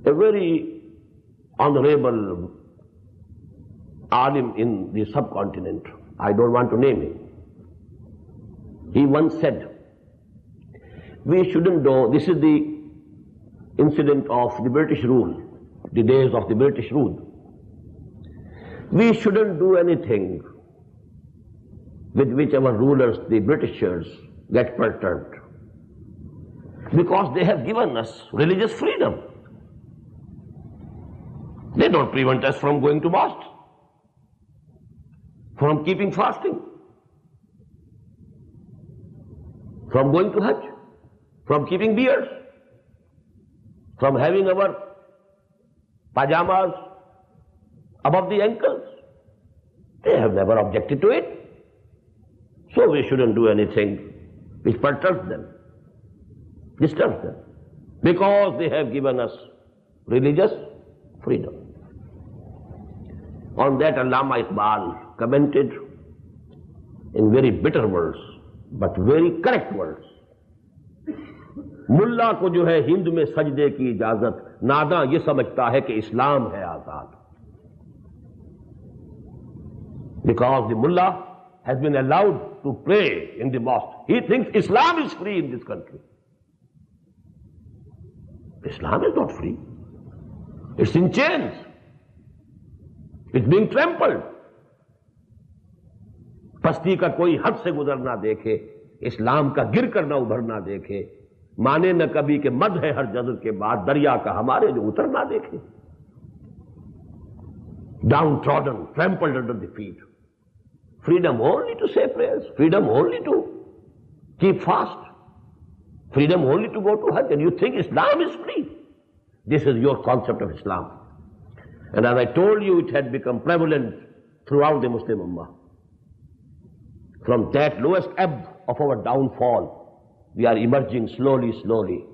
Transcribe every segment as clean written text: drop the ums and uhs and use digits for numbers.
A very honorable alim in the subcontinent, I don't want to name him, he once said, we shouldn't do, this is the incident of the British rule, the days of the British rule. We shouldn't do anything with which our rulers, the Britishers, get perturbed, because they have given us religious freedom. They don't prevent us from going to mosque, from keeping fasting, from going to Hajj, from keeping beards, from having our pajamas above the ankles. They have never objected to it. So we shouldn't do anything which perturbs them, disturbs them, because they have given us religious freedom. On that, Allama Iqbal commented in very bitter words, but very correct words. मुल्ला को जो है हिंद में सजदे की इजाजत, नादा ये समझता है कि इस्लाम है आजाद. Because the mullah has been allowed to pray in the mosque, he thinks Islam is free in this country. Islam is not free. It's in chains. It's being trampled. पस्ती का कोई हद से गुजरना देखे, इस्लाम का गिर करना उभरना देखे, माने न कभी के मद है हर जज्र के बाद, दरिया का हमारे जो उतरना देखे. Downtrodden, trampled under the feet. Freedom only to say prayers, freedom only to keep fast, freedom only to go to Hajj, and you think Islam is free. This is your concept of Islam. And as I told you, it had become prevalent throughout the Muslim Ummah. From that lowest ebb of our downfall, we are emerging slowly, slowly.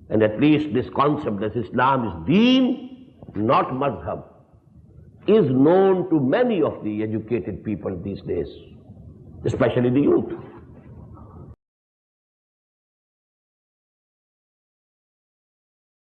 And at least this concept that Islam is deen, not mazhab, is known to many of the educated people these days, especially the youth.